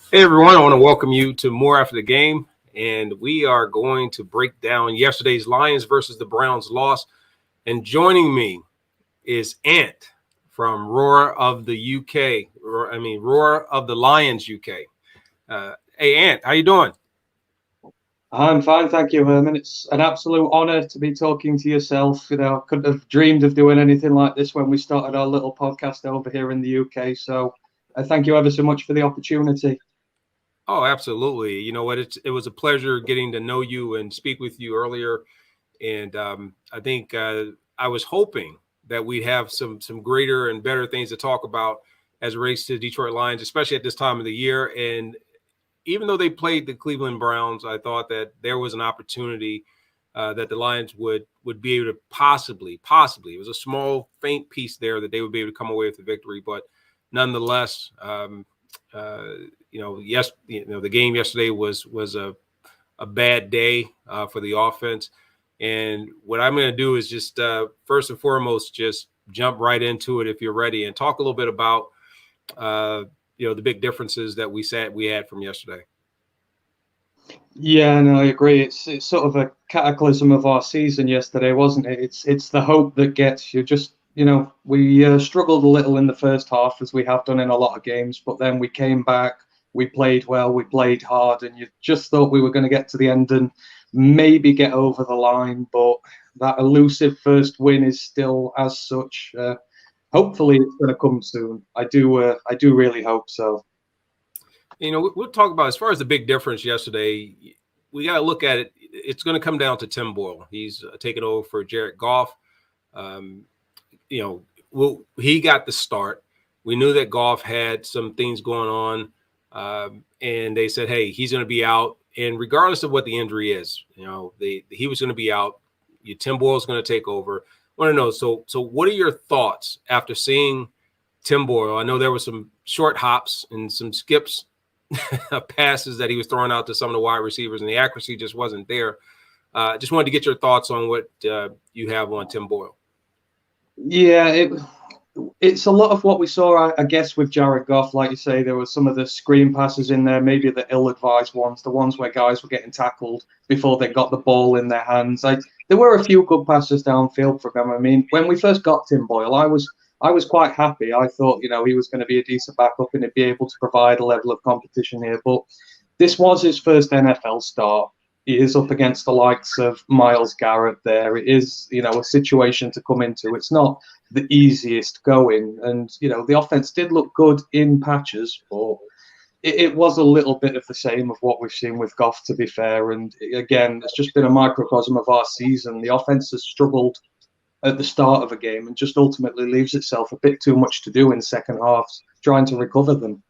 Hey everyone, I want to welcome you to More After the Game, and we are going to break down yesterday's Lions versus the Browns loss. And joining me is Ant from Roar of the UK. Roar of the Lions UK. Hey Ant, how you doing? I'm fine, thank you, Herman. It's an absolute honor to be talking to yourself. I couldn't have dreamed of doing anything like this when we started our little podcast over here in the UK. So I thank you ever so much for the opportunity. Oh, absolutely. You know what? It was a pleasure getting to know you and speak with you earlier. And I think I was hoping that we'd have some greater and better things to talk about as it relates to the Detroit Lions, especially at this time of the year. And even though they played the Cleveland Browns, I thought that there was an opportunity that the Lions would be able to possibly, it was a small, faint piece there that they would be able to come away with the victory. But nonetheless, uh, the game yesterday was a bad day for the offense. And what I'm going to do is just first and foremost, just jump right into it if you're ready and talk a little bit about the big differences that we had from yesterday. Yeah, no, I agree. It's sort of a cataclysm of our season yesterday, wasn't it? It's the hope that gets you. Just we struggled a little in the first half as we have done in a lot of games, but then we came back. We played well. We played hard, and you just thought we were going to get to the end and maybe get over the line. But that elusive first win is still as such. Hopefully, it's going to come soon. I do really hope so. We'll talk about as far as the big difference yesterday. We got to look at it. It's going to come down to Tim Boyle. He's taking over for Jared Goff. Um, he got the start. We knew that Goff had some things going on, and they said, "Hey, he's going to be out." And regardless of what the injury is, he was going to be out. Tim Boyle's going to take over. I want to know. So what are your thoughts after seeing Tim Boyle? I know there were some short hops and some skips passes that he was throwing out to some of the wide receivers, and the accuracy just wasn't there. Just wanted to get your thoughts on what you have on Tim Boyle. Yeah, it's a lot of what we saw, I guess, with Jared Goff. Like you say, there were some of the screen passes in there, maybe the ill-advised ones, the ones where guys were getting tackled before they got the ball in their hands. There were a few good passes downfield for them. I mean, when we first got Tim Boyle, I was quite happy. I thought, he was going to be a decent backup and he'd be able to provide a level of competition here. But this was his first NFL start. He is up against the likes of Myles Garrett there. It is, a situation to come into. It's not the easiest going. And, the offense did look good in patches, but it was a little bit of the same of what we've seen with Goff, to be fair. And again, it's just been a microcosm of our season. The offense has struggled at the start of a game and just ultimately leaves itself a bit too much to do in second halves, trying to recover them.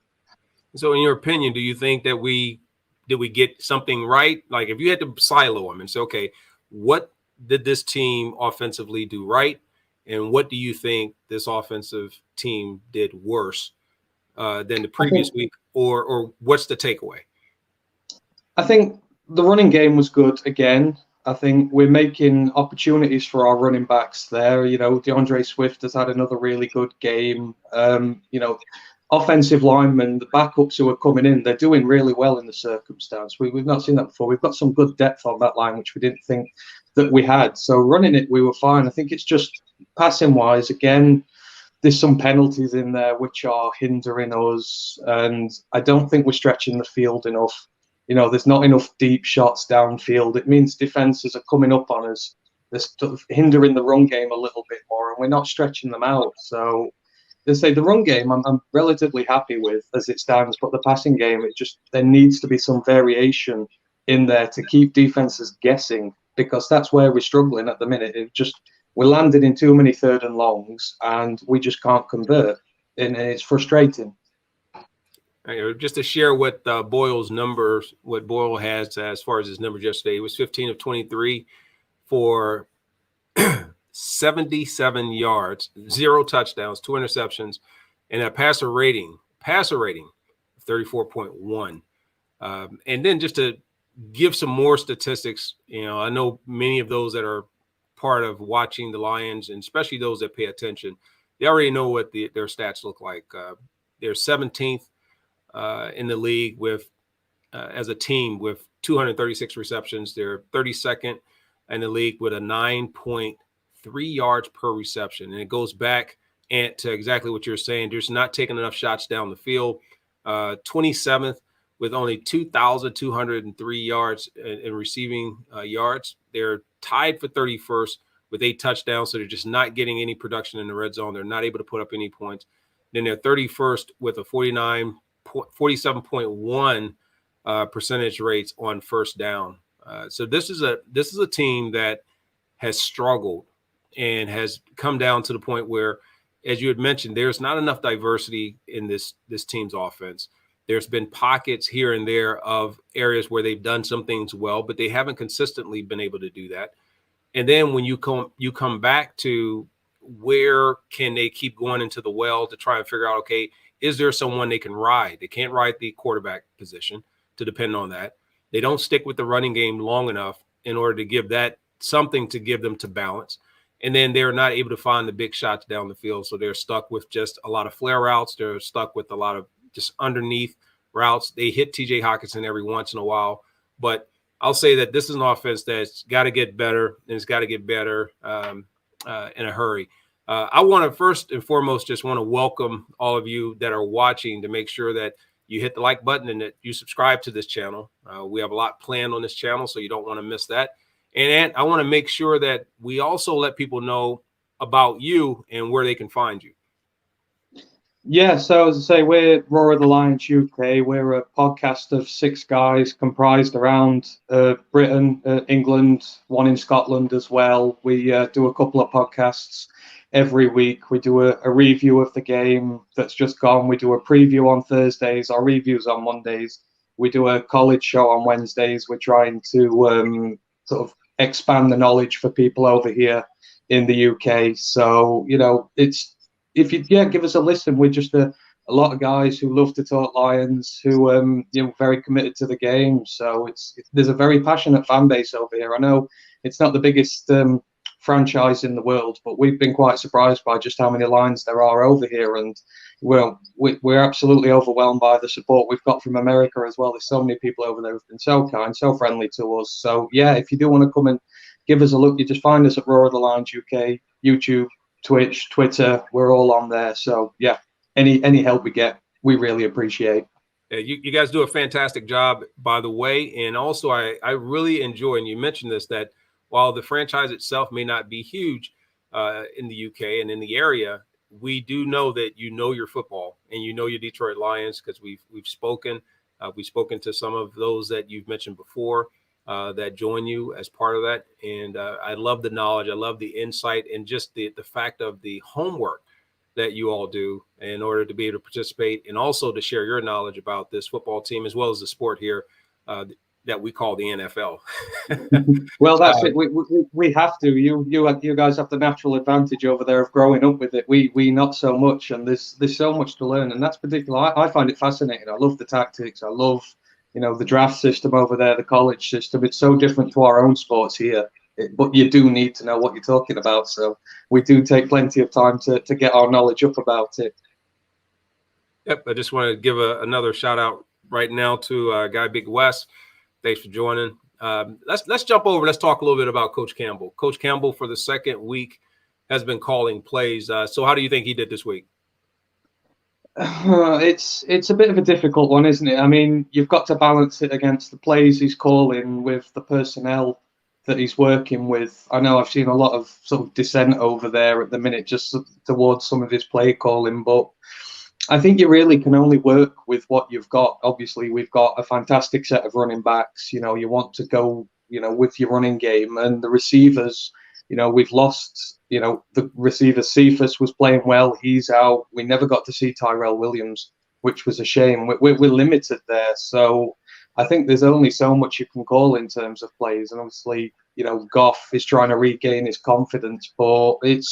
So, in your opinion, do you think that did we get something right? Like, if you had to silo them and say, okay, what did this team offensively do right, and what do you think this offensive team did worse than the previous week, or what's the takeaway? I think the running game was good again. I think we're making opportunities for our running backs there. DeAndre Swift has had another really good game. Offensive linemen, the backups who are coming in, they're doing really well in the circumstance. We've not seen that before. We've got some good depth on that line, which we didn't think that we had. So running it, we were fine. I think it's just passing wise, again, there's some penalties in there which are hindering us. And I don't think we're stretching the field enough. There's not enough deep shots downfield. It means defenses are coming up on us. They're sort of hindering the run game a little bit more, and we're not stretching them out. So they say the run game I'm relatively happy with as it stands, but the passing game, there needs to be some variation in there to keep defenses guessing, because that's where we're struggling at the minute. We're landing in too many third and longs and we just can't convert, and it's frustrating. Just to share what Boyle's numbers, what Boyle has as far as his numbers yesterday, he was 15 of 23 for 77 yards, 0 touchdowns, 2 interceptions, and a passer rating, 34.1. And then just to give some more statistics, I know many of those that are part of watching the Lions, and especially those that pay attention, they already know what their stats look like. They're 17th in the league with as a team with 236 receptions. They're 32nd in the league with a 9.3 yards per reception. And it goes back to exactly what you're saying. There's not taking enough shots down the field. 27th with only 2,203 yards in receiving yards. They're tied for 31st with 8 touchdowns. So they're just not getting any production in the red zone. They're not able to put up any points. Then they're 31st with a 47.1 percentage rates on first down. So this is a team that has struggled and has come down to the point where, as you had mentioned, there's not enough diversity in this team's offense. There's been pockets here and there of areas where they've done some things well, but they haven't consistently been able to do that. And then when you come back to where can they keep going into the well to try and figure out, okay, is there someone they can ride? They can't ride the quarterback position to depend on that. They don't stick with the running game long enough in order to give that something to give them to balance. And then they're not able to find the big shots down the field. So they're stuck with just a lot of flare routes. They're stuck with a lot of just underneath routes. They hit TJ Hawkinson every once in a while. But I'll say that this is an offense that's got to get better, and it's got to get better in a hurry. I want to first and foremost just want to welcome all of you that are watching to make sure that you hit the like button and that you subscribe to this channel. We have a lot planned on this channel, so you don't want to miss that. And Ant, I want to make sure that we also let people know about you and where they can find you. Yeah, so as I say, we're Roar of the Lions UK. We're a podcast of 6 guys comprised around Britain, England, one in Scotland as well. We do a couple of podcasts every week. We do a review of the game that's just gone. We do a preview on Thursdays, our reviews on Mondays. We do a college show on Wednesdays. We're trying to sort of expand the knowledge for people over here in the UK. So, if you give us a listen. We're just a lot of guys who love to talk Lions, who very committed to the game. So there's a very passionate fan base over here. I know it's not the biggest franchise in the world, but we've been quite surprised by just how many Lions there are over here, and we're absolutely overwhelmed by the support we've got from America as well. There's so many people over there who've been so kind, so friendly to us. So yeah, if you do want to come and give us a look, you just find us at Roar of the Lions UK, YouTube, Twitch, Twitter. We're all on there. So yeah, any help we get, we really appreciate. Yeah, you guys do a fantastic job, by the way. And also, I really enjoy, and you mentioned this, that while the franchise itself may not be huge in the UK and in the area, we do know that you know your football and you know your Detroit Lions, because we've spoken. We've spoken to some of those that you've mentioned before that join you as part of that. And I love the knowledge. I love the insight and just the fact of the homework that you all do in order to be able to participate and also to share your knowledge about this football team as well as the sport here that we call the NFL. Well, that's it. We have to. You guys have the natural advantage over there of growing up with it. We not so much, and there's so much to learn, and that's particular. I find it fascinating. I love the tactics. I love the draft system over there, the college system. It's so different to our own sports here. But you do need to know what you're talking about. So we do take plenty of time to get our knowledge up about it. Yep. I just want to give another shout out right now to Guy Big West. Thanks for joining. Let's jump over. Let's talk a little bit about Coach Campbell. Coach Campbell, for the second week, has been calling plays. So how do you think he did this week? It's a bit of a difficult one, isn't it? I mean, you've got to balance it against the plays he's calling with the personnel that he's working with. I know I've seen a lot of sort of dissent over there at the minute just towards some of his play calling, but I think you really can only work with what you've got. Obviously, we've got a fantastic set of running backs. You want to go, with your running game, and the receivers, we've lost, the receiver Cephas was playing well. He's out. We never got to see Tyrell Williams, which was a shame. We're limited there. So I think there's only so much you can call in terms of plays. And obviously, Goff is trying to regain his confidence, but it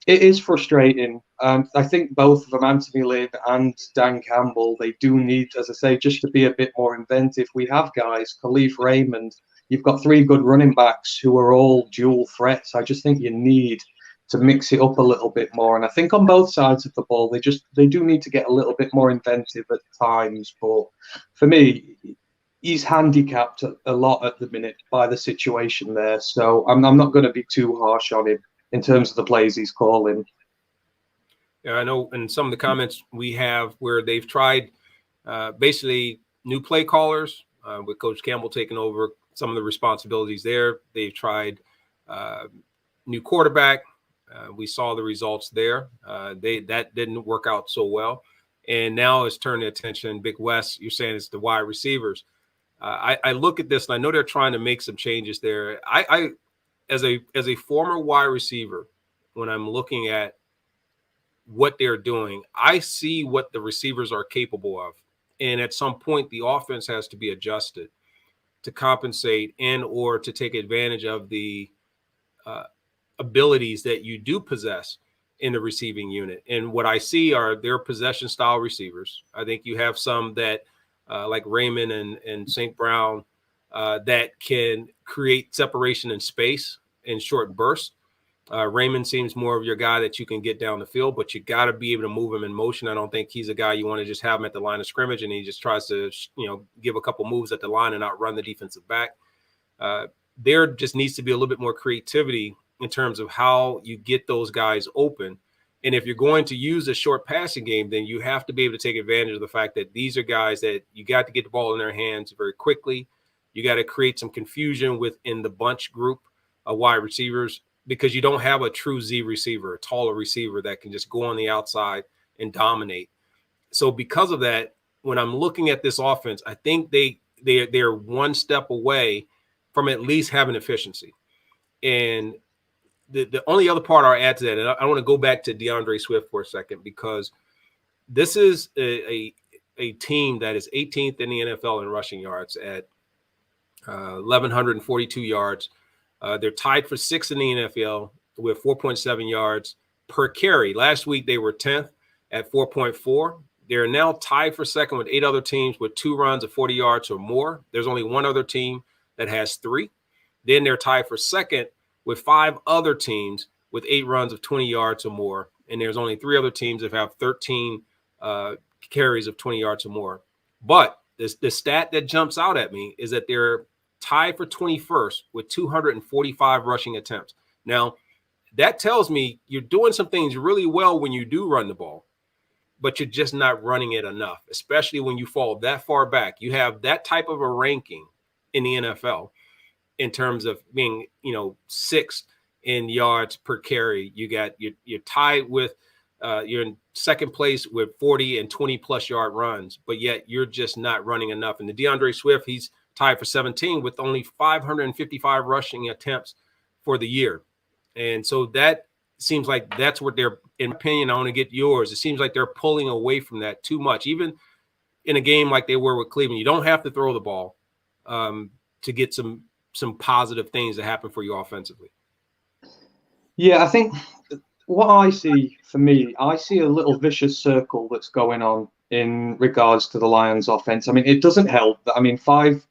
is frustrating. I think both of them, Anthony Lynn and Dan Campbell, they do need, as I say, just to be a bit more inventive. We have guys, Khalif Raymond. You've got 3 good running backs who are all dual threats. I just think you need to mix it up a little bit more. And I think on both sides of the ball, they do need to get a little bit more inventive at times. But for me, he's handicapped a lot at the minute by the situation there. So I'm not going to be too harsh on him in terms of the plays he's calling. Yeah, I know in some of the comments we have where they've tried basically new play callers with Coach Campbell taking over some of the responsibilities there. They've tried new quarterback. We saw the results there. That didn't work out so well. And now it's turning attention. Big West, you're saying it's the wide receivers. I look at this and I know they're trying to make some changes there. I as a former wide receiver, when I'm looking at what they're doing, I see what the receivers are capable of. And at some point, the offense has to be adjusted to compensate and or to take advantage of the abilities that you do possess in the receiving unit. And what I see are their possession style receivers. I think you have some that like Raymond and St. Brown that can create separation in space in short bursts. Raymond seems more of your guy that you can get down the field, but you got to be able to move him in motion. I don't think he's a guy you want to just have him at the line of scrimmage and he just tries to, give a couple moves at the line and outrun the defensive back. There just needs to be a little bit more creativity in terms of how you get those guys open. And if you're going to use a short passing game, then you have to be able to take advantage of the fact that these are guys that you got to get the ball in their hands very quickly. You got to create some confusion within the bunch group of wide receivers, because you don't have a true Z receiver, a taller receiver that can just go on the outside and dominate. So because of that, when I'm looking at this offense, I think they're one step away from at least having efficiency. And the only other part I'll add to that, and I want to go back to DeAndre Swift for a second, because this is a team that is 18th in the NFL in rushing yards at 1,142 yards. They're tied for 6th in the NFL with 4.7 yards per carry. Last week, they were 10th at 4.4. They're now tied for 2nd with 8 other teams with 2 runs of 40 yards or more. There's only one other team that has 3. Then they're tied for 2nd with 5 other teams with 8 runs of 20 yards or more. And there's only 3 other teams that have 13 carries of 20 yards or more. But the stat that jumps out at me is that they're tied for 21st with 245 rushing attempts. Now, that tells me you're doing some things really well when you do run the ball, but you're just not running it enough, especially when you fall that far back. You have that type of a ranking in the NFL in terms of being, 6th in yards per carry. You're tied with, you're in 2nd place with 40 and 20 plus yard runs, but yet you're just not running enough. And the DeAndre Swift, he's tied for 17 with only 555 rushing attempts for the year. And so that seems like that's what they're, in my opinion, I want to get yours. It seems like they're pulling away from that too much, even in a game like they were with Cleveland. You don't have to throw the ball to get some positive things that happen for you offensively. Yeah, I think what I see, for me, I see a little vicious circle that's going on in regards to the Lions offense. I mean, it doesn't help that,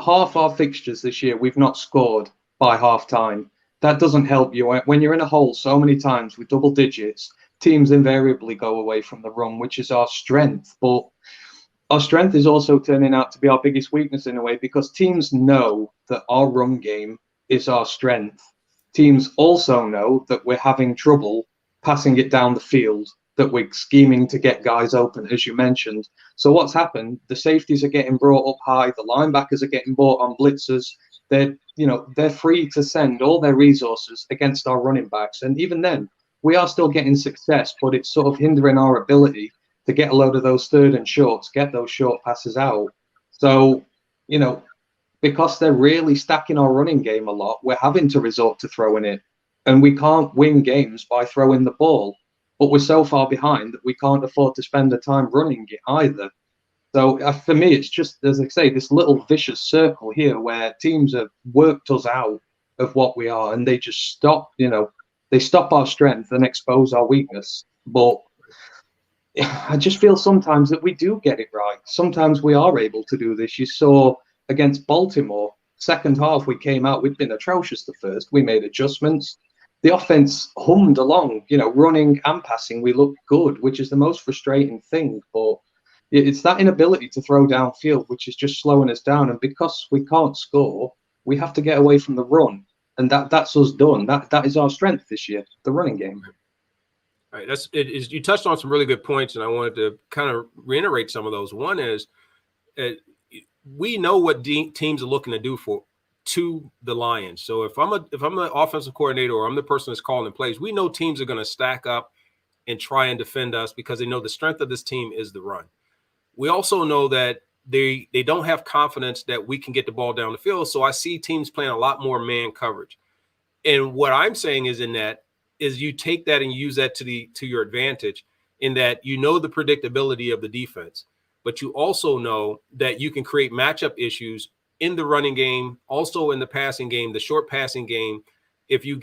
half our fixtures this year, we've not scored by half time. That doesn't help you. When you're in a hole so many times with double digits, teams invariably go away from the run, which is our strength. But our strength is also turning out to be our biggest weakness in a way, because teams know that our run game is our strength. Teams also know that we're having trouble passing it down the field, that we're scheming to get guys open, as you mentioned. So what's happened? The safeties are getting brought up high. The linebackers are getting brought on blitzers. They're free to send all their resources against our running backs. And even then, we are still getting success, but it's sort of hindering our ability to get a load of those 3rd and shorts, get those short passes out. So, because they're really stacking our running game a lot, we're having to resort to throwing it. And we can't win games by throwing the ball. But we're so far behind that we can't afford to spend the time running it either. So for me, it's just, as I say, this little vicious circle here where teams have worked us out of what we are, and they just stop, they stop our strength and expose our weakness. But I just feel sometimes that we do get it right. Sometimes we are able to do this. You saw against Baltimore, second half, we came out, we'd been atrocious the first. We made adjustments. the offense hummed along, running and passing. We looked good, which is the most frustrating thing. But it's that inability to throw downfield, which is just slowing us down. And because we can't score, we have to get away from the run. And that's us done. That is our strength this year, the running game. All right, you touched on some really good points, and I wanted to kind of reiterate some of those. One is we know what teams are looking to do to the Lions. So if I'm the offensive coordinator or I'm the person that's calling plays, we know teams are going to stack up and try and defend us because they know the strength of this team is the run. We also know that they don't have confidence that we can get the ball down the field. So I see teams playing a lot more man coverage. And what I'm saying is you take that and use that to your advantage in that the predictability of the defense, but you also know that you can create matchup issues in the running game, also in the passing game, the short passing game. If you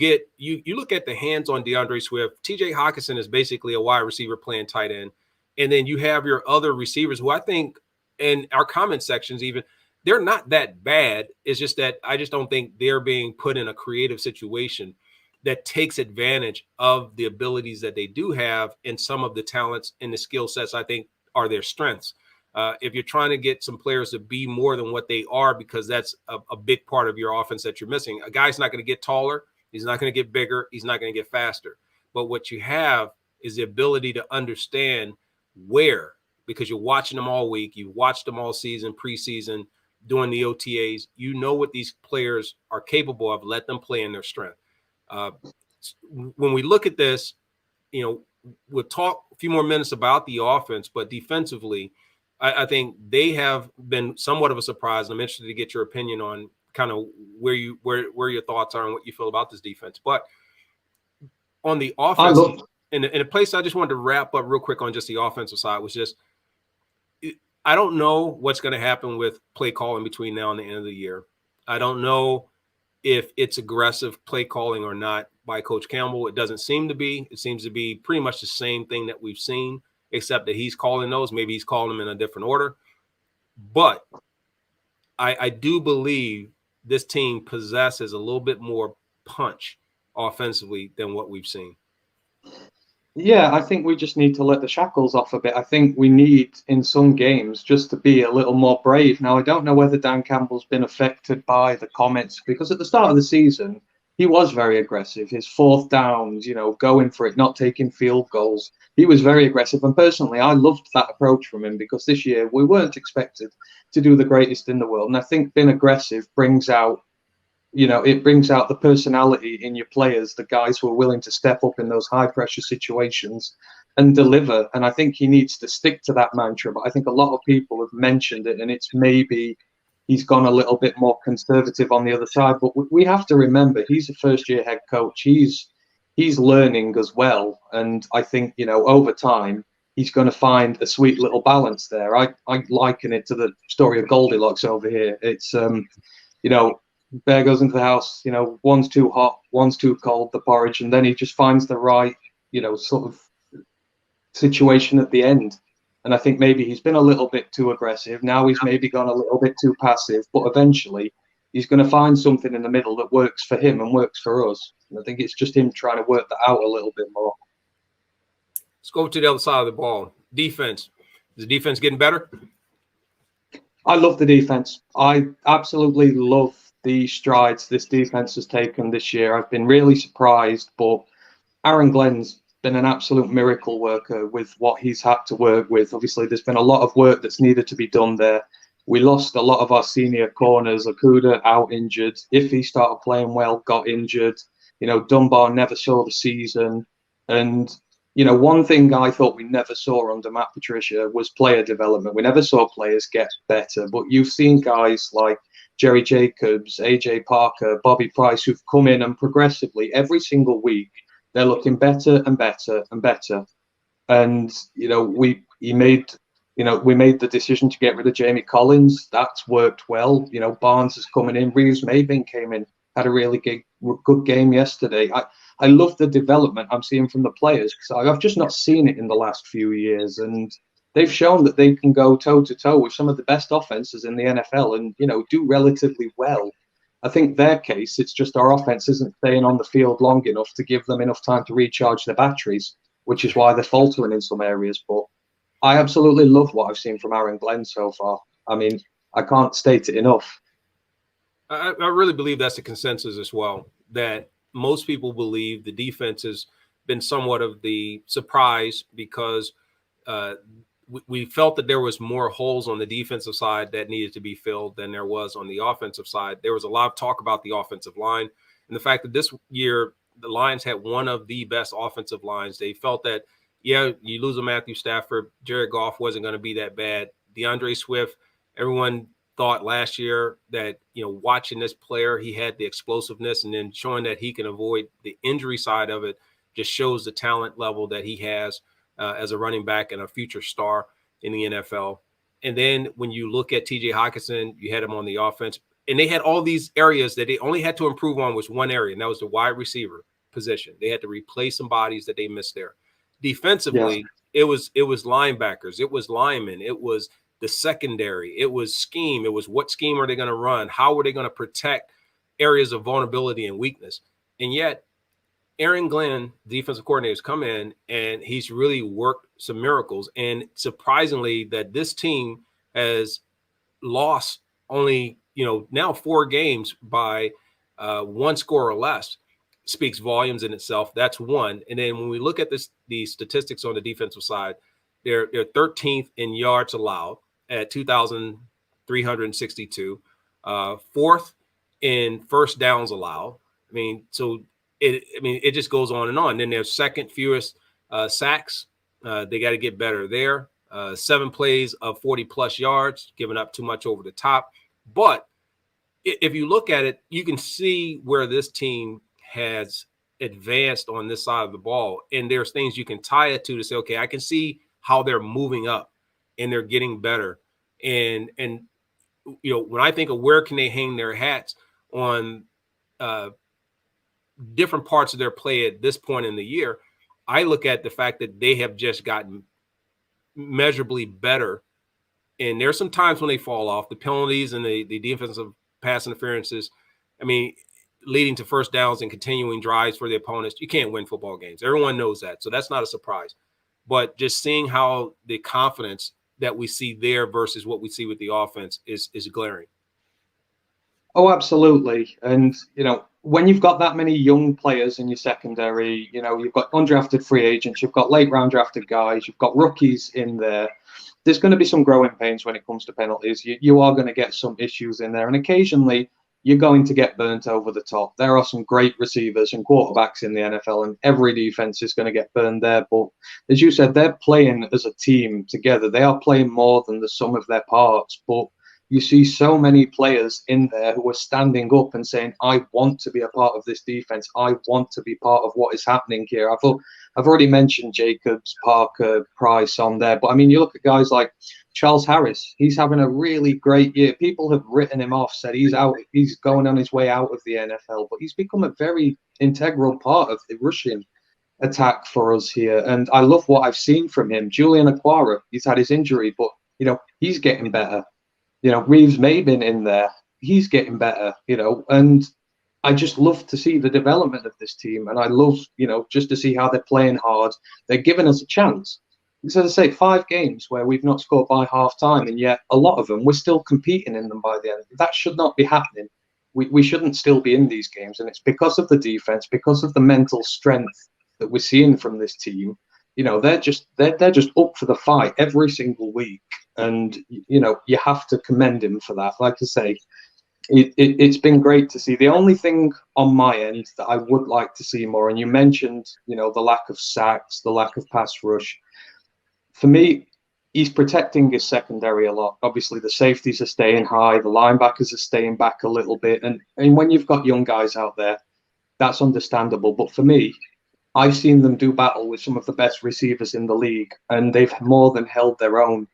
look at the hands on DeAndre Swift, TJ Hawkinson is basically a wide receiver playing tight end. And then you have your other receivers who I think in our comment sections, even they're not that bad. It's just that I just don't think they're being put in a creative situation that takes advantage of the abilities that they do have and some of the talents and the skill sets I think are their strengths. If you're trying to get some players to be more than what they are, because that's a big part of your offense that you're missing. A guy's not going to get taller. He's not going to get bigger. He's not going to get faster. But what you have is the ability to understand where, because you're watching them all week. You've watched them all season, preseason, doing the OTAs. You know what these players are capable of. Let them play in their strength. When we look at this, we'll talk a few more minutes about the offense, but defensively, I think they have been somewhat of a surprise. I'm interested to get your opinion on kind of where your thoughts are and what you feel about this defense. But on the offense, in a place I just wanted to wrap up real quick on just the offensive side was just, I don't know what's going to happen with play calling between now and the end of the year. I don't know if it's aggressive play calling or not by Coach Campbell. It doesn't seem to be. It seems to be pretty much the same thing that we've seen, except that he's calling those. Maybe he's calling them in a different order. But I do believe this team possesses a little bit more punch offensively than what we've seen. Yeah, I think we just need to let the shackles off a bit. I think we need, in some games, just to be a little more brave. Now, I don't know whether Dan Campbell's been affected by the comments, because at the start of the season, he was very aggressive. His fourth downs, going for it, not taking field goals. He was very aggressive. And personally, I loved that approach from him, because this year we weren't expected to do the greatest in the world. And I think being aggressive brings out it brings out the personality in your players, the guys who are willing to step up in those high pressure situations and deliver. And I think he needs to stick to that mantra. But I think a lot of people have mentioned it, and it's maybe he's gone a little bit more conservative on the other side. But we have to remember, he's a first-year head coach. He's learning as well. And I think, over time, he's going to find a sweet little balance there. I liken it to the story of Goldilocks over here. It's, Bear goes into the house, one's too hot, one's too cold, the porridge, and then he just finds the right, sort of situation at the end. And I think maybe he's been a little bit too aggressive. Now he's maybe gone a little bit too passive, but eventually he's going to find something in the middle that works for him and works for us. And I think it's just him trying to work that out a little bit more. Let's go to the other side of the ball. Defense. Is the defense getting better? I love the defense. I absolutely love the strides this defense has taken this year. I've been really surprised, but Aaron Glenn's been an absolute miracle worker with what he's had to work with. Obviously, there's been a lot of work that's needed to be done there. We lost a lot of our senior corners. Okuda out injured. If he started playing well, got injured. Dunbar never saw the season. And, one thing I thought we never saw under Matt Patricia was player development. We never saw players get better, but you've seen guys like Jerry Jacobs, AJ Parker, Bobby Price, who've come in and progressively every single week, they're looking better and better and better. And, we made the decision to get rid of Jamie Collins. That's worked well. Barnes is coming in. Reeves Maybin came in, had a really good game yesterday. I love the development I'm seeing from the players, because I've just not seen it in the last few years. And they've shown that they can go toe-to-toe with some of the best offenses in the NFL and, do relatively well. I think their case, it's just our offense isn't staying on the field long enough to give them enough time to recharge their batteries, which is why they're faltering in some areas. But I absolutely love what I've seen from Aaron Glenn so far. I mean, I can't state it enough. I really believe that's the consensus as well, that most people believe the defense has been somewhat of the surprise because we felt that there was more holes on the defensive side that needed to be filled than there was on the offensive side. There was a lot of talk about the offensive line and the fact that this year the Lions had one of the best offensive lines. They felt that, yeah, you lose a Matthew Stafford, Jared Goff wasn't going to be that bad. DeAndre Swift, everyone thought last year that, watching this player, he had the explosiveness, and then showing that he can avoid the injury side of it just shows the talent level that he has as a running back and a future star in the NFL. And then when you look at TJ Hockenson, you had him on the offense, and they had all these areas that they only had to improve on was one area, and that was the wide receiver position. They had to replace some bodies that they missed there. Defensively, it was linebackers, it was linemen, it was the secondary, it was scheme, it was what scheme are they going to run, how are they going to protect areas of vulnerability and weakness. And yet Aaron Glenn, defensive coordinator, has come in and he's really worked some miracles. And surprisingly, that this team has lost only, now 4 games by 1 score or less speaks volumes in itself. That's one. And then when we look at the statistics on the defensive side, they're 13th in yards allowed at 2,362, 4th in first downs allowed. I mean, it just goes on and on. Then there's second fewest sacks. They got to get better there. 7 plays of 40 plus yards, giving up too much over the top. But if you look at it, you can see where this team has advanced on this side of the ball. And there's things you can tie it to say, okay, I can see how they're moving up and they're getting better. And when I think of where can they hang their hats on different parts of their play at this point in the year, I look at the fact that they have just gotten measurably better. And there's some times when they fall off, the penalties and the defensive pass interferences, leading to first downs and continuing drives for the opponents. You can't win football games. Everyone knows that. So that's not a surprise. But just seeing how the confidence that we see there versus what we see with the offense is glaring. Oh, absolutely. And, when you've got that many young players in your secondary, you've got undrafted free agents, you've got late round drafted guys, you've got rookies in there. There's going to be some growing pains when it comes to penalties. You are going to get some issues in there. And occasionally you're going to get burnt over the top. There are some great receivers and quarterbacks in the NFL, and every defense is going to get burned there. But as you said, they're playing as a team together. They are playing more than the sum of their parts. But you see so many players in there who are standing up and saying, I want to be a part of this defense. I want to be part of what is happening here. I've already mentioned Jacobs, Parker, Price on there. But you look at guys like Charles Harris. He's having a really great year. People have written him off, said he's out. He's going on his way out of the NFL. But he's become a very integral part of the rushing attack for us here. And I love what I've seen from him. Julian Aquara, he's had his injury, but, he's getting better. Reeves Maybin in there, he's getting better, and I just love to see the development of this team. And I love, just to see how they're playing hard. They're giving us a chance. As I say, 5 games where we've not scored by half time, and yet a lot of them, we're still competing in them by the end. That should not be happening. We shouldn't still be in these games. And it's because of the defense, because of the mental strength that we're seeing from this team. They're just up for the fight every single week. And, you have to commend him for that. Like I say, it's been great to see. The only thing on my end that I would like to see more, and you mentioned, the lack of sacks, the lack of pass rush. For me, he's protecting his secondary a lot. Obviously, the safeties are staying high. The linebackers are staying back a little bit. And when you've got young guys out there, that's understandable. But for me, I've seen them do battle with some of the best receivers in the league, and they've more than held their own.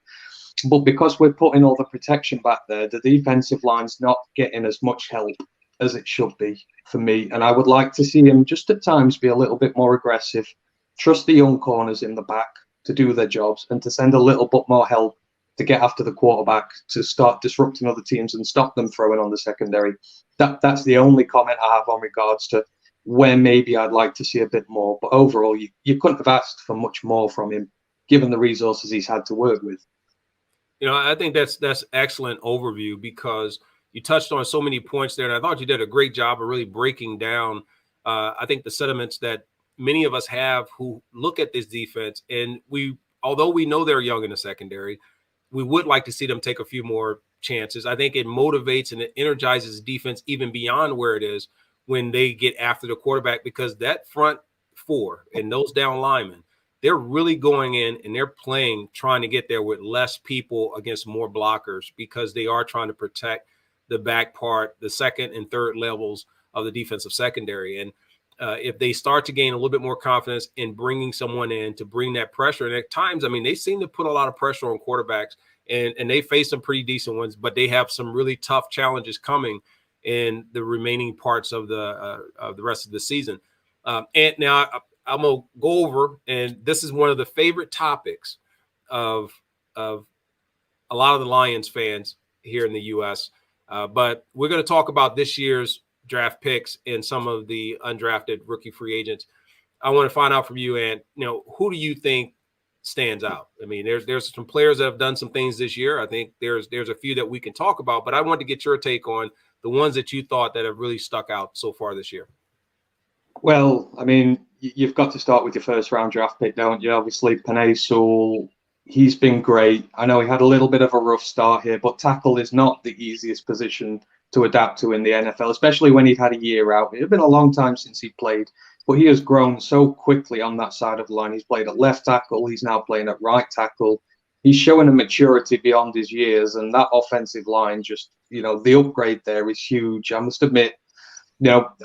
But because we're putting all the protection back there, the defensive line's not getting as much help as it should be for me. And I would like to see him just at times be a little bit more aggressive, trust the young corners in the back to do their jobs, and to send a little bit more help to get after the quarterback, to start disrupting other teams and stop them throwing on the secondary. That's the only comment I have on regards to where maybe I'd like to see a bit more. But overall, you couldn't have asked for much more from him, given the resources he's had to work with. I think that's excellent overview, because you touched on so many points there, and I thought you did a great job of really breaking down, I think, the sentiments that many of us have who look at this defense, and although we know they're young in the secondary, we would like to see them take a few more chances. I think it motivates and it energizes defense even beyond where it is when they get after the quarterback, because that front four and those down linemen, they're really going in and they're playing, trying to get there with less people against more blockers, because they are trying to protect the back part, the second and third levels of the defensive secondary. And if they start to gain a little bit more confidence in bringing someone in to bring that pressure, and at times, I mean, they seem to put a lot of pressure on quarterbacks, and they face some pretty decent ones, but they have some really tough challenges coming in the remaining parts of the rest of the season. And now I'm gonna go over, and this is one of the favorite topics of a lot of the Lions fans here in the U.S. But we're going to talk about this year's draft picks and some of the undrafted rookie free agents. I want to find out from you, Ant, who do you think stands out? I mean, there's some players that have done some things this year. I think there's a few that we can talk about, but I want to get your take on the ones that you thought that have really stuck out so far this year. Well, I mean, you've got to start with your first round draft pick, don't you? Obviously, Penei Sewell, he's been great. I know he had a little bit of a rough start here, but tackle is not the easiest position to adapt to in the NFL, especially when he'd had a year out. It had been a long time since he played, but he has grown so quickly on that side of the line. He's played at left tackle. He's now playing at right tackle. He's showing a maturity beyond his years, and that offensive line just, the upgrade there is huge. I must admit,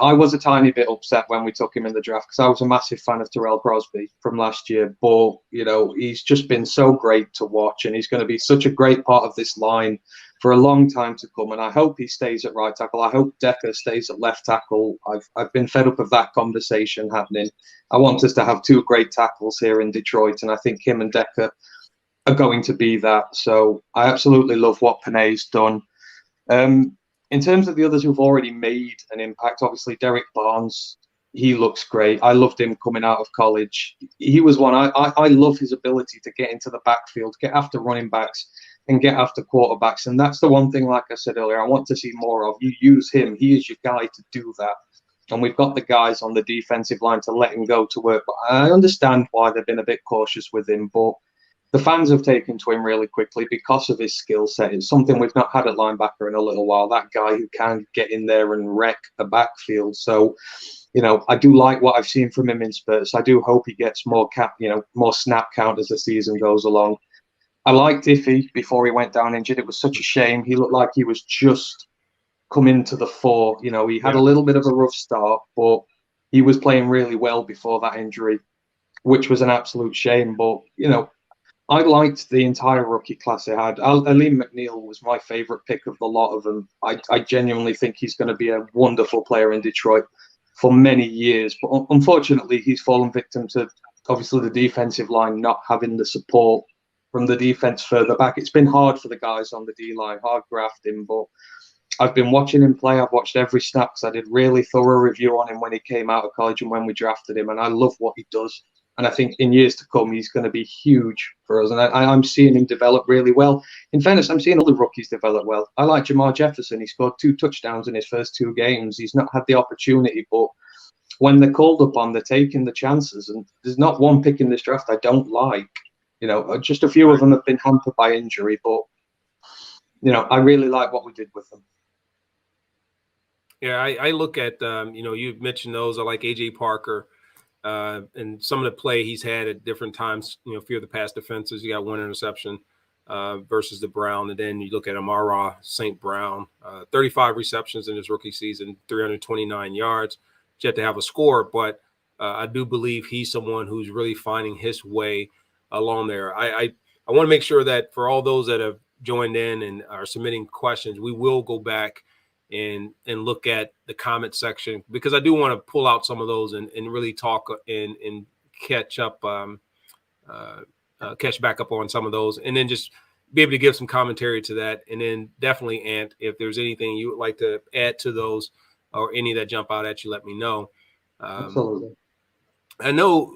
I was a tiny bit upset when we took him in the draft, because I was a massive fan of Terrell Crosby from last year. But, he's just been so great to watch, and he's going to be such a great part of this line for a long time to come. And I hope he stays at right tackle. I hope Decker stays at left tackle. I've been fed up of that conversation happening. I want us to have two great tackles here in Detroit, and I think him and Decker are going to be that. So I absolutely love what Penei's done. In terms of the others who've already made an impact, obviously Derek Barnes, he looks great. I loved him coming out of college. He was one. I love his ability to get into the backfield, get after running backs, and get after quarterbacks. And that's the one thing, like I said earlier, I want to see more of. You use him. He is your guy to do that. And we've got the guys on the defensive line to let him go to work. But I understand why they've been a bit cautious with him. But the fans have taken to him really quickly because of his skill set. It's something we've not had at linebacker in a little while, that guy who can get in there and wreck the backfield. So, I do like what I've seen from him in spurts. I do hope he gets more more snap count as the season goes along. I liked Iffy before he went down injured. It was such a shame. He looked like he was just coming to the fore. He had a little bit of a rough start, but he was playing really well before that injury, which was an absolute shame. But, I liked the entire rookie class they had. Aleem McNeil was my favorite pick of the lot of them. I genuinely think he's going to be a wonderful player in Detroit for many years. But unfortunately, he's fallen victim to, obviously, the defensive line not having the support from the defense further back. It's been hard for the guys on the D-line, hard grafting, but I've been watching him play. I've watched every snap, because I did really thorough review on him when he came out of college and when we drafted him, and I love what he does. And I think in years to come, he's going to be huge for us. And I'm seeing him develop really well. In fairness, I'm seeing other rookies develop well. I like Jamar Jefferson. He scored 2 touchdowns in his first 2 games. He's not had the opportunity, but when they're called upon, they're taking the chances. And there's not one pick in this draft I don't like. Just a few of them have been hampered by injury, but, I really like what we did with them. Yeah, I look at, you've mentioned those. I like A.J. Parker. And some of the play he's had at different times, a few of the past defenses, you got 1 interception versus the Brown. And then you look at amon-ra St. Brown, 35 receptions in his rookie season, 329 yards, yet to have a score. But I do believe he's someone who's really finding his way along there. I want to make sure that for all those that have joined in and are submitting questions, we will go back and look at the comment section, because I do want to pull out some of those and really talk and catch back up on some of those. And then just be able to give some commentary to that. And then definitely, Ant, if there's anything you would like to add to those or any that jump out at you, let me know. Absolutely. I know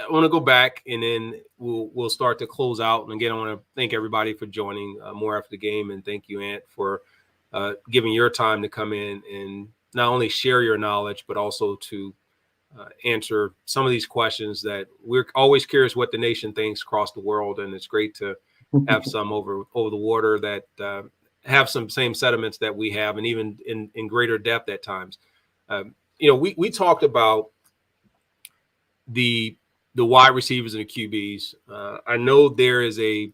I want to go back, and then we'll start to close out. And again, I want to thank everybody for joining more after the game, and thank you, Ant, for giving your time to come in and not only share your knowledge, but also to answer some of these questions that we're always curious what the nation thinks across the world, and it's great to have some over the water that have some same sentiments that we have, and even in greater depth at times. We talked about the wide receivers and the QBs. I know there is a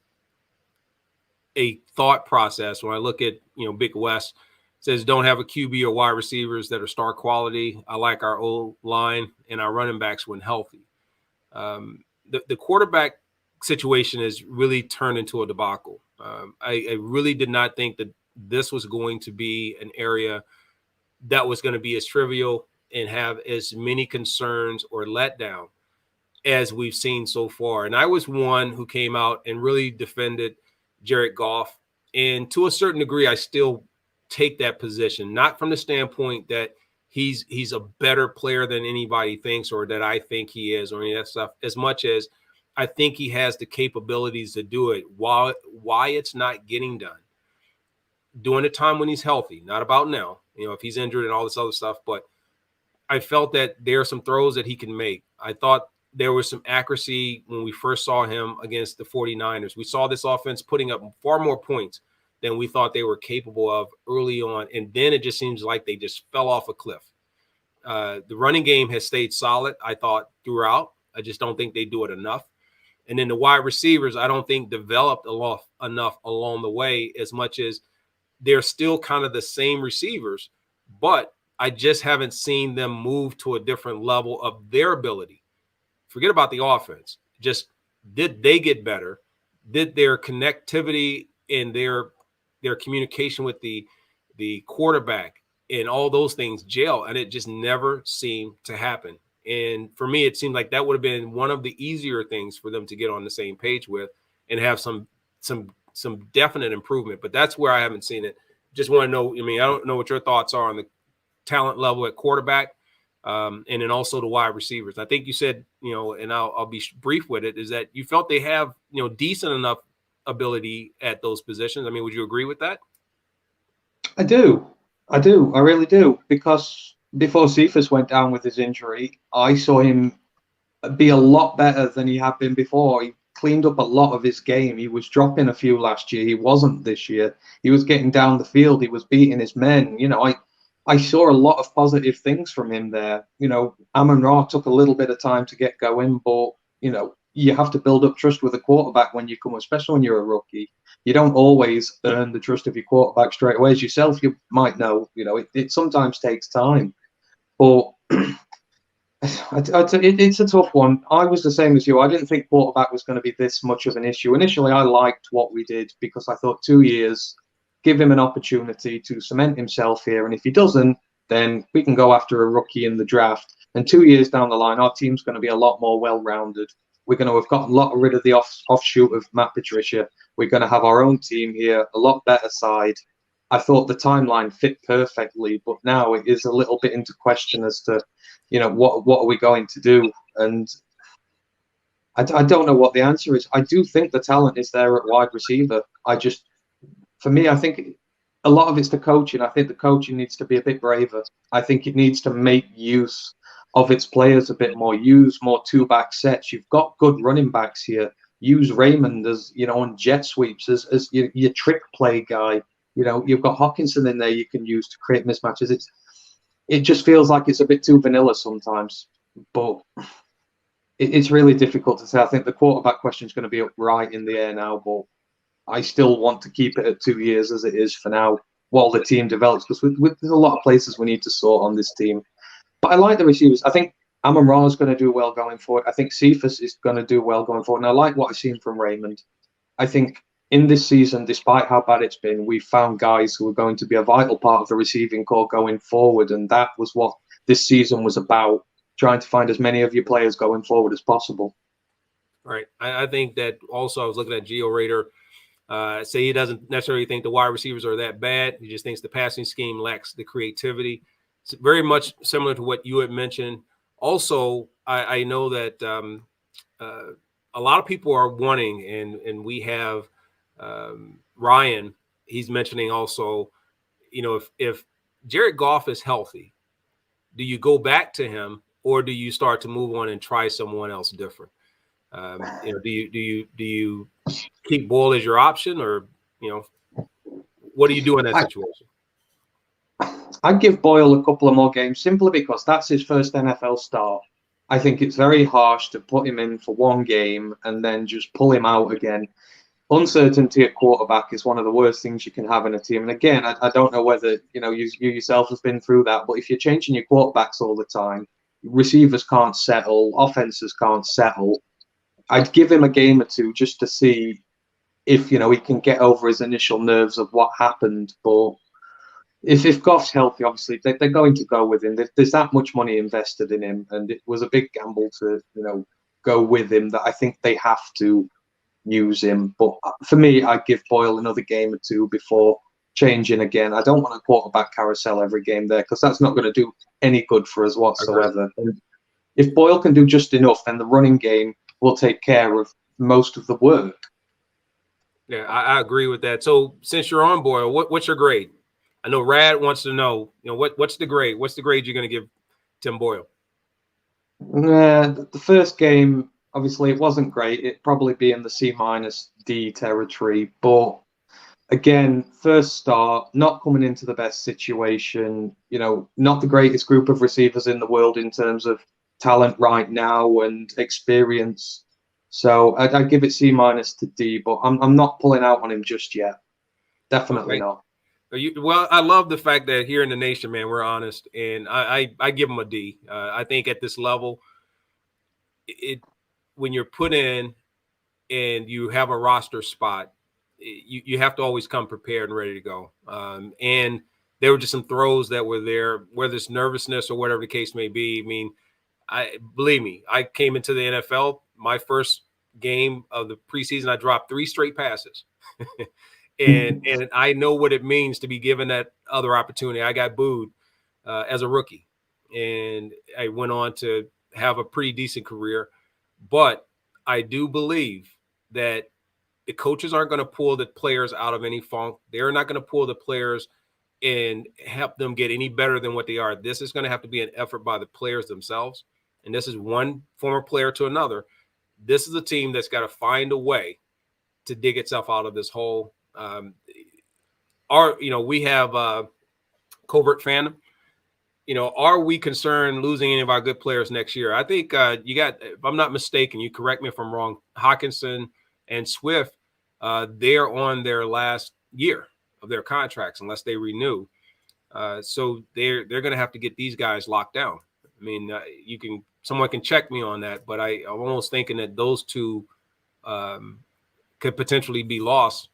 thought process when I look at Big West. Says don't have a QB or wide receivers that are star quality. I like our old line and our running backs when healthy. The quarterback situation has really turned into a debacle. I really did not think that this was going to be an area that was going to be as trivial and have as many concerns or letdown as we've seen so far. And I was one who came out and really defended Jared Goff. And to a certain degree, I still take that position, not from the standpoint that he's a better player than anybody thinks or that I think he is or any of that stuff, as much as I think he has the capabilities to do it. Why it's not getting done during a time when he's healthy, not about now, if he's injured and all this other stuff, but I felt that there are some throws that he can make. I thought there was some accuracy when we first saw him against the 49ers. We saw this offense putting up far more points than we thought they were capable of early on. And then it just seems like they just fell off a cliff. The running game has stayed solid, I thought, throughout. I just don't think they do it enough. And then the wide receivers, I don't think developed enough along the way, as much as they're still kind of the same receivers, but I just haven't seen them move to a different level of their ability. Forget about the offense. Just did they get better? Did their connectivity and their communication with the quarterback and all those things gel? And it just never seemed to happen. And for me, it seemed like that would have been one of the easier things for them to get on the same page with and have some definite improvement. But that's where I haven't seen it. Just want to know, I don't know what your thoughts are on the talent level at quarterback, and then also the wide receivers. I think you said, and I'll be brief with it, is that you felt they have, decent enough ability at those positions. Would you agree with that? I do. I really do. Because before Cephas went down with his injury, I saw him be a lot better than he had been before. He cleaned up a lot of his game. He was dropping a few last year. He wasn't this year. He was getting down the field. He was beating his men. I saw a lot of positive things from him there. Amon-Ra took a little bit of time to get going, but, you have to build up trust with a quarterback when you come, especially when you're a rookie. You don't always earn the trust of your quarterback straight away. As yourself, you might know, it sometimes takes time. But it's a tough one. I was the same as you. I didn't think quarterback was going to be this much of an issue. Initially, I liked what we did because I thought 2 years, give him an opportunity to cement himself here. And if he doesn't, then we can go after a rookie in the draft. And 2 years down the line, our team's going to be a lot more well-rounded. We're going to have gotten rid of the offshoot of Matt Patricia. We're going to have our own team here, a lot better side. I thought the timeline fit perfectly, but now it is a little bit into question as to, what are we going to do? And I don't know what the answer is. I do think the talent is there at wide receiver. For me, I think a lot of it's the coaching. I think the coaching needs to be a bit braver. I think it needs to make use of its players a bit more, use more two-back sets. You've got good running backs here. Use Raymond as, on jet sweeps as your trick play guy. You've got Hawkinson in there you can use to create mismatches. It just feels like it's a bit too vanilla sometimes. But it's really difficult to say. I think the quarterback question is going to be up right in the air now, but I still want to keep it at 2 years as it is for now while the team develops, because there's a lot of places we need to sort on this team. But I like the receivers. I think Amon-Ra is going to do well going forward. I think Cephas is going to do well going forward. And I like what I've seen from Raymond. I think in this season, despite how bad it's been, we found guys who are going to be a vital part of the receiving core going forward. And that was what this season was about, trying to find as many of your players going forward as possible. Right. I think that also I was looking at Geo Rater. Say he doesn't necessarily think the wide receivers are that bad. He just thinks the passing scheme lacks the creativity. It's very much similar to what you had mentioned. Also, I know that a lot of people are wanting, and we have Ryan. He's mentioning also, if Jared Goff is healthy, do you go back to him, or do you start to move on and try someone else different? Do you keep Boyle as your option, or what do you do in that situation? I'd give Boyle a couple of more games simply because that's his first NFL start. I think it's very harsh to put him in for one game and then just pull him out again. Uncertainty at quarterback is one of the worst things you can have in a team. And again, I don't know whether you yourself have been through that, but if you're changing your quarterbacks all the time, receivers can't settle, offenses can't settle. I'd give him a game or two just to see if he can get over his initial nerves of what happened. But if Goff's healthy, obviously they're going to go with him. There's that much money invested in him, and it was a big gamble to go with him that I think they have to use him. But for me, I'd give Boyle another game or two before changing again. I don't want a quarterback carousel every game there because that's not going to do any good for us whatsoever. And if Boyle can do just enough, then the running game will take care of most of the work. Yeah, I agree with that. So since you're on Boyle, what's your grade? I know Rad wants to know, what's the grade? What's the grade you're going to give Tim Boyle? The first game, obviously, it wasn't great. It'd probably be in the C-D territory. But again, first start, not coming into the best situation, not the greatest group of receivers in the world in terms of talent right now and experience. So I'd give it C- to D, but I'm not pulling out on him just yet. Definitely not. Well, I love the fact that here in the nation, man, we're honest, and I give him a D. I think at this level, when you're put in and you have a roster spot, you have to always come prepared and ready to go. And there were just some throws that were there, whether it's nervousness or whatever the case may be. I mean, believe me, I came into the NFL, my first game of the preseason, I dropped 3 straight passes. And I know what it means to be given that other opportunity. I got booed as a rookie, and I went on to have a pretty decent career. But I do believe that the coaches aren't going to pull the players out of any funk. They're not going to pull the players and help them get any better than what they are. This is going to have to be an effort by the players themselves. And this is one former player to another. This is a team that's got to find a way to dig itself out of this hole. We have covert fandom. Are we concerned losing any of our good players next year? I think you got, if I'm not mistaken, you correct me if I'm wrong, Hawkinson and Swift, they're on their last year of their contracts unless they renew. So they're going to have to get these guys locked down. I mean, someone can check me on that, but I'm almost thinking that those two could potentially be lost,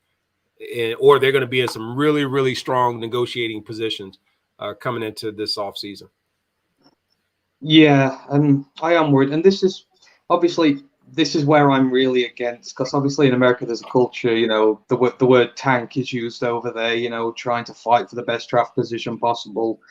or they're going to be in some really, really strong negotiating positions coming into this offseason. Yeah, and I am worried. And this is where I'm really against, because obviously in America there's a culture, the word tank is used over there, trying to fight for the best draft position possible.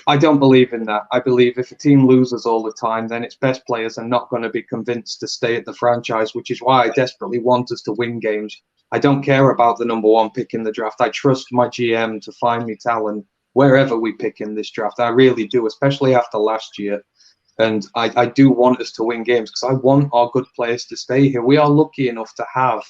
I don't believe in that. I believe if a team loses all the time, then its best players are not going to be convinced to stay at the franchise, which is why I desperately want us to win games. I don't care about the number 1 pick in the draft. I trust my GM to find me talent wherever we pick in this draft. I really do, especially after last year. And I do want us to win games because I want our good players to stay here. We are lucky enough to have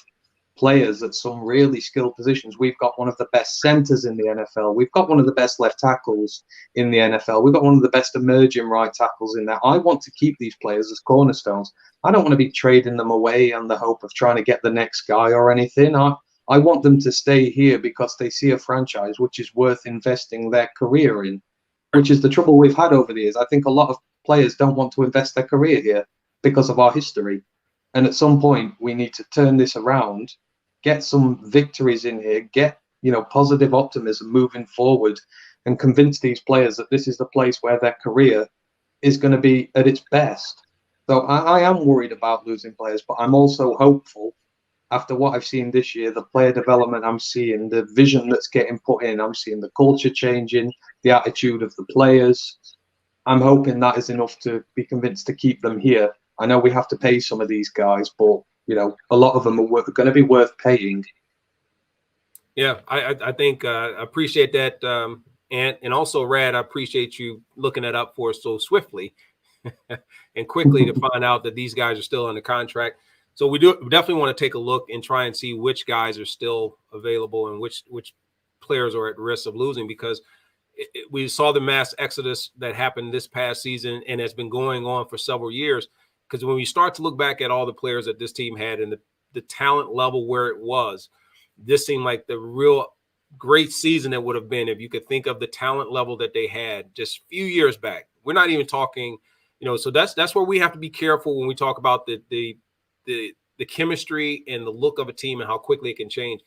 players at some really skilled positions. We've got one of the best centers in the NFL. We've got one of the best left tackles in the NFL. We've got one of the best emerging right tackles in there. I want to keep these players as cornerstones. I don't want to be trading them away on the hope of trying to get the next guy or anything. I want them to stay here because they see a franchise which is worth investing their career in, which is the trouble we've had over the years. I think a lot of players don't want to invest their career here because of our history. And at some point, we need to turn this around, get some victories in here, get positive optimism moving forward, and convince these players that this is the place where their career is going to be at its best. So I am worried about losing players, but I'm also hopeful after what I've seen this year, the player development I'm seeing, the vision that's getting put in, I'm seeing the culture changing, the attitude of the players. I'm hoping that is enough to be convinced to keep them here. I know we have to pay some of these guys, but a lot of them are going to be worth paying. Yeah, I think I appreciate that, Ant, and also Rad. I appreciate you looking that up for us so swiftly and quickly to find out that these guys are still under contract. So we definitely want to take a look and try and see which guys are still available and which players are at risk of losing, because we saw the mass exodus that happened this past season and has been going on for several years. Because when we start to look back at all the players that this team had and the talent level where it was, this seemed like the real great season it would have been if you could think of the talent level that they had just a few years back. We're not even talking, so that's where we have to be careful when we talk about the chemistry and the look of a team and how quickly it can change.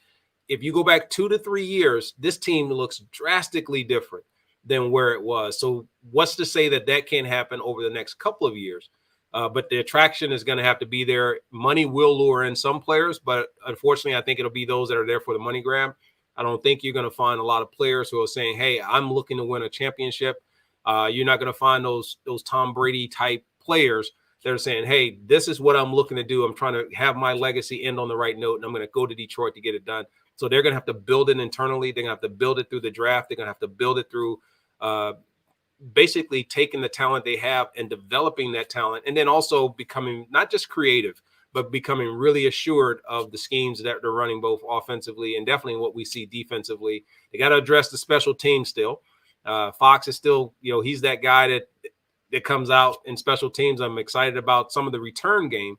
If you go back 2 to 3 years, this team looks drastically different than where it was. So what's to say that can't happen over the next couple of years? But the attraction is going to have to be there. Money will lure in some players, but unfortunately, I think it'll be those that are there for the money grab. I don't think you're going to find a lot of players who are saying, hey, I'm looking to win a championship. You're not going to find those Tom Brady type players that are saying, hey, this is what I'm looking to do. I'm trying to have my legacy end on the right note, and I'm going to go to Detroit to get it done. So they're going to have to build it internally. They're going to have to build it through the draft. They're going to have to build it through basically taking the talent they have and developing that talent, and then also becoming not just creative, but becoming really assured of the schemes that they're running both offensively and definitely what we see defensively. They got to address the special team still. Fox is still, he's that guy that comes out in special teams. I'm excited about some of the return game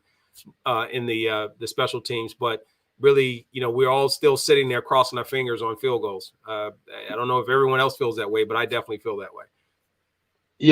in the special teams, but really, we're all still sitting there crossing our fingers on field goals. I don't know if everyone else feels that way, but I definitely feel that way.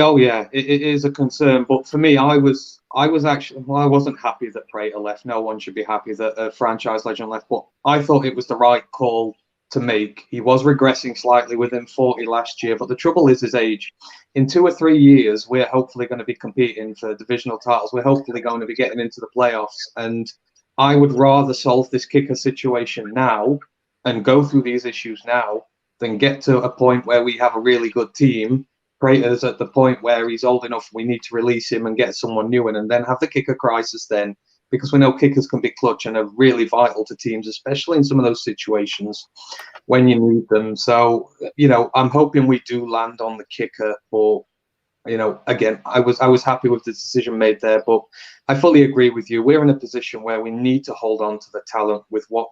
Oh yeah, it is a concern. But for me, I wasn't happy that Prater left. No one should be happy that a franchise legend left. But I thought it was the right call to make. He was regressing slightly within 40 last year, but the trouble is his age. In 2 or 3 years, we're hopefully going to be competing for divisional titles. We're hopefully going to be getting into the playoffs. And I would rather solve this kicker situation now and go through these issues now than get to a point where we have a really good team. Prater's at the point where he's old enough, we need to release him and get someone new in, and then have the kicker crisis then, because we know kickers can be clutch and are really vital to teams, especially in some of those situations when you need them. So, I'm hoping we do land on the kicker, but again, I was happy with the decision made there, but I fully agree with you. We're in a position where we need to hold on to the talent with what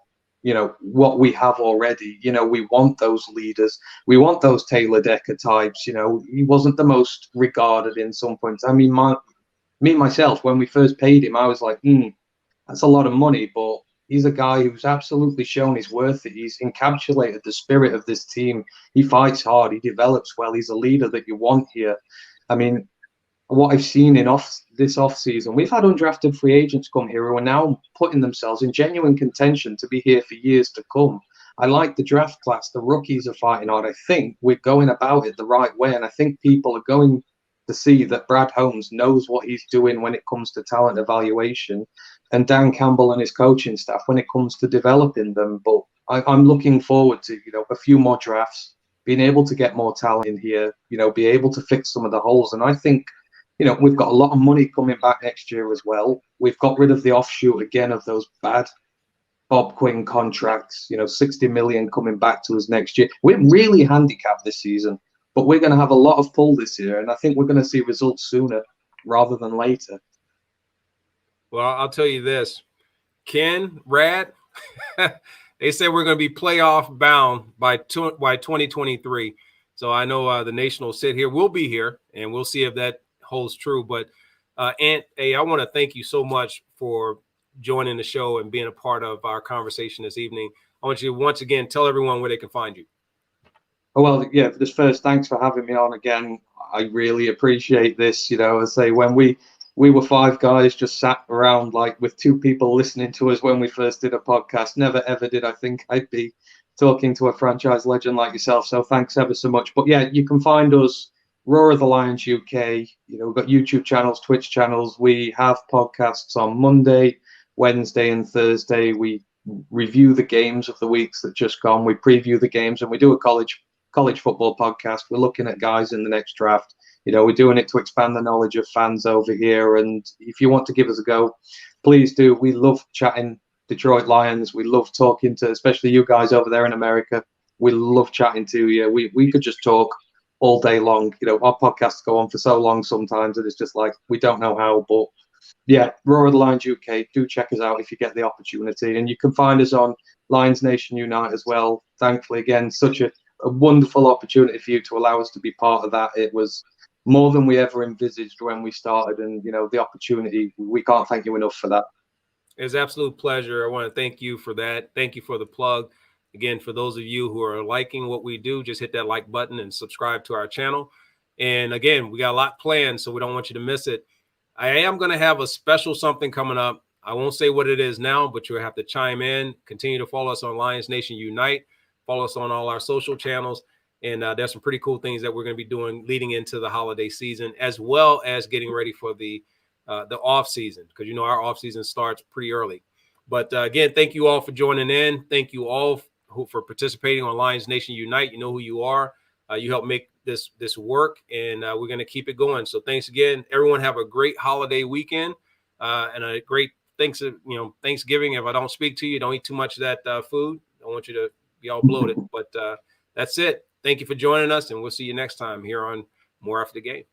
we have already. We want those leaders. We want those Taylor Decker types. He wasn't the most regarded in some points. I mean, myself, when we first paid him, I was like, that's a lot of money, but he's a guy who's absolutely shown his worth. He's encapsulated the spirit of this team. He fights hard. He develops well. He's a leader that you want here. I mean, what I've seen in this off season, we've had undrafted free agents come here who are now putting themselves in genuine contention to be here for years to come. I like the draft class. The rookies are fighting hard. I think we're going about it the right way, and I think people are going to see that Brad Holmes knows what he's doing when it comes to talent evaluation, and Dan Campbell and his coaching staff when it comes to developing them. But I'm looking forward to a few more drafts, being able to get more talent in here, be able to fix some of the holes, and I think. We've got a lot of money coming back next year as well. We've got rid of the offshoot again of those bad Bob Quinn contracts, 60 million coming back to us next year. We're really handicapped this season, but we're going to have a lot of pull this year. And I think we're going to see results sooner rather than later. Well, I'll tell you this, Ken, Rad, they said we're going to be playoff bound by 2023. So I know the nation will sit here. We'll be here, and we'll see if that holds true. But Ant, hey, I want to thank you so much for joining the show and being a part of our conversation this evening. I want you to once again tell everyone where they can find you. Oh, well, yeah, just first, thanks for having me on again. I really appreciate this. I say when we were 5 guys just sat around like with 2 people listening to us when we first did a podcast. Never ever did I think I'd be talking to a franchise legend like yourself. So thanks ever so much. But yeah, you can find us Roar of the Lions UK. We've got YouTube channels, Twitch channels. We have podcasts on Monday, Wednesday, and Thursday. We review the games of the weeks that just gone. We preview the games, and we do a college football podcast. We're looking at guys in the next draft. We're doing it to expand the knowledge of fans over here. And if you want to give us a go, please do. We love chatting Detroit Lions. We love talking to, especially you guys over there in America. We love chatting to you. We could just talk all day long. Our podcasts go on for so long sometimes, and it's just like we don't know how. But yeah, Roar of the Lions UK. Do check us out if you get the opportunity, and you can find us on Lions Nation Unite as well. Thankfully, again, such a wonderful opportunity for you to allow us to be part of that. It was more than we ever envisaged when we started, and the opportunity, we can't thank you enough for that. It's an absolute pleasure. I want to thank you for that. Thank you for the plug. Again, for those of you who are liking what we do, just hit that like button and subscribe to our channel. And again, we got a lot planned, so we don't want you to miss it. I am going to have a special something coming up. I won't say what it is now, but you'll have to chime in. Continue to follow us on Lions Nation Unite. Follow us on all our social channels. And there's some pretty cool things that we're going to be doing leading into the holiday season, as well as getting ready for the off season, because our off season starts pretty early. But again, thank you all for joining in. Thank you all for participating on Lions Nation Unite. You know who you are. You help make this work, and we're going to keep it going. So thanks again, everyone. Have a great holiday weekend and a great Thanksgiving. If I don't speak to you, don't eat too much of that food. I don't want you to be all bloated. But that's it. Thank you for joining us, and we'll see you next time here on More After the Game.